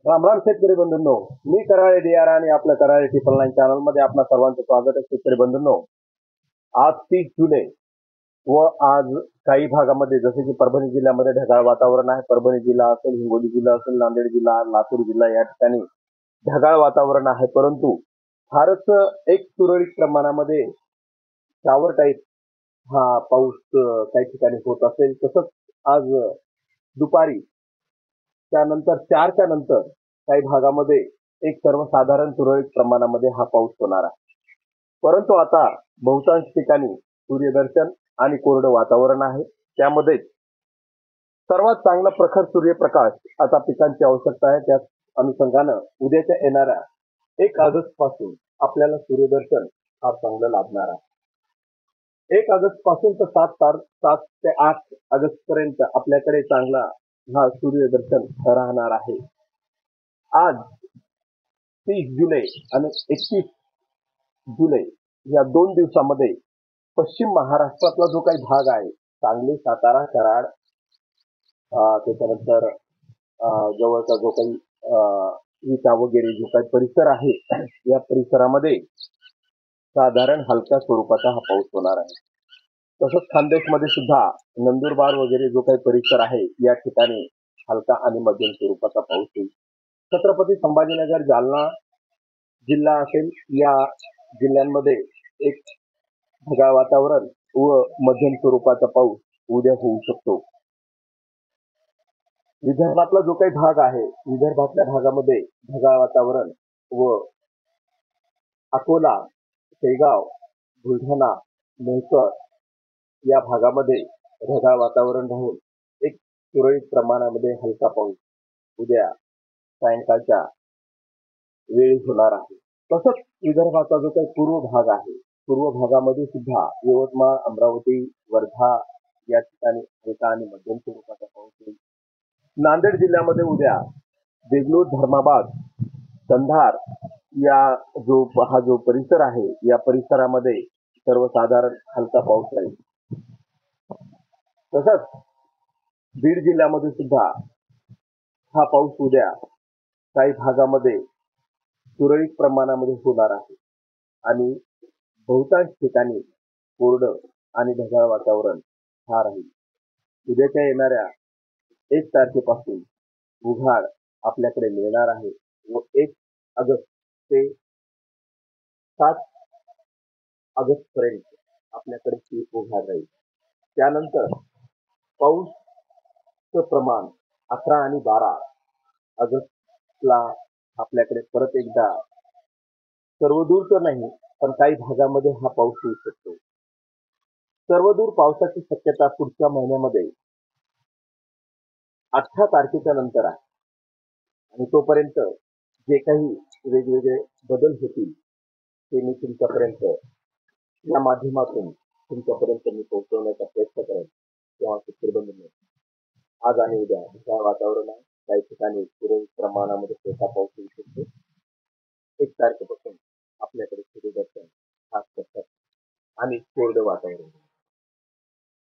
राम राम शेतकरी बंधूंनो, मी कराळे डिआर आणि आपल्या कराळे ट्रिपल9 चॅनल मध्ये आपणा सर्वांचं स्वागत आहे. शेतकरी बंधूंनो, आज 30 जुलै व आज काही भागामध्ये जसे की परभणी जिल्ह्यामध्ये ढगाळ वातावरण आहे. परभणी जिल्हा असेल, हिंगोली जिल्हा असेल, नांदेड जिल्हा, लातूर जिल्हा या ठिकाणी ढगाळ वातावरण आहे. परंतु फारच एक तुरळक प्रमाणामध्ये शावर टाईप हा पाऊस काही ठिकाणी होत असेल. तसंच आज दुपारी त्यानंतर 4च्या नंतर काही भागामध्ये एक सर्वसाधारण तुरळक प्रमाणामध्ये हा पाऊस होणार आहे. परंतु आता बहुतांश ठिकाणी सूर्यदर्शन आणि कोरडं वातावरण आहे. त्यामध्ये सर्वात चांगला प्रखर सूर्यप्रकाश आता पिकांची आवश्यकता आहे. त्या अनुषंगानं उद्याच्या येणाऱ्या 1 ऑगस्ट पासून आपल्याला सूर्यदर्शन हा चांगलं लाभणार आहे. 1 ऑगस्ट पासून तर 7 ते 8 ऑगस्ट पर्यंत आपल्याकडे चांगला हा सूर्यदर्शन राहणार आहे. आज 30 जुलै आणि 31 जुलै या 2 दिवसामध्ये पश्चिम महाराष्ट्रातला जो काही भाग आहे, सांगली, सातारा, कराड, त्याच्यानंतर जवळचा जो काही विटा वगैरे जो काही परिसर आहे, या परिसरामध्ये साधारण हलक्या स्वरूपाचा हा पाऊस होणार आहे. तसंच खानदेशमध्ये सुद्धा नंदुरबार वगैरे जो काही परिसर आहे, या ठिकाणी हलका आणि मध्यम स्वरूपाचा पाऊस होईल. छत्रपती संभाजीनगर, जालना जिल्हा असेल, या जिल्ह्यांमध्ये एक ढगाळ वातावरण व मध्यम स्वरूपाचा पाऊस उद्या होऊ शकतो. विदर्भातला जो काही भाग आहे, विदर्भातल्या भागामध्ये ढगाळ वातावरण व अकोला, शेगाव, बुलढाणा, मेहकर या भागामध्ये ढगाळ वातावरण राहून एक तुरळक प्रमाणामध्ये हलका पाऊस उद्या सायंकाळच्या वेळी होणार आहे. तसंच विदर्भाचा जो काही पूर्व भाग आहे, पूर्व भागामध्ये सुद्धा यवतमाळ, अमरावती, वर्धा या ठिकाणी हलका आणि मध्यम स्वरूपाचा पाऊस होईल. नांदेड जिल्ह्यामध्ये उद्या देगलूर, धर्माबाद, कंधार या जो परिसर आहे, या परिसरामध्ये सर्वसाधारण हलका पाऊस राहील. तसंच बीड जिल्ह्यामध्ये सुद्धा हा पाऊस उद्या काही भागामध्ये तुरळक प्रमाणामध्ये होणार आहे आणि बहुतांश ठिकाणी कोरडं आणि ढगाळ वातावरण हा राहील. उद्याच्या येणाऱ्या 1 तारखेपासून उघाड आपल्याकडे मिळणार आहे व 1 ऑगस्ट ते 7 ऑगस्ट पर्यंत आपल्याकडे ही उघाड राहील. त्यानंतर पाऊसचं प्रमाण 11 आणि 12 ऑगस्टला आपल्याकडे परत एकदा सर्वदूर तर नाही, पण काही भागामध्ये हा पाऊस होऊ शकतो. सर्वदूर पावसाची शक्यता पुढच्या महिन्यामध्ये 18 तारखेच्या नंतर आहे आणि तोपर्यंत जे काही वेगवेगळे बदल होतील ते मी तुमच्यापर्यंत या माध्यमातून तुमच्यापर्यंत मी पोहोचवण्याचा प्रयत्न करेन. तेव्हा शेतकरी आज आणि उद्या ढगाळ वातावरण आहे. काही ठिकाणी तुरळक प्रमाणामध्ये छोटा पाऊस होऊ शकतो. 1 तारखेपासून आपल्याकडे सूर्यदर्शन खास करतात आणि कोरडं वातावरण.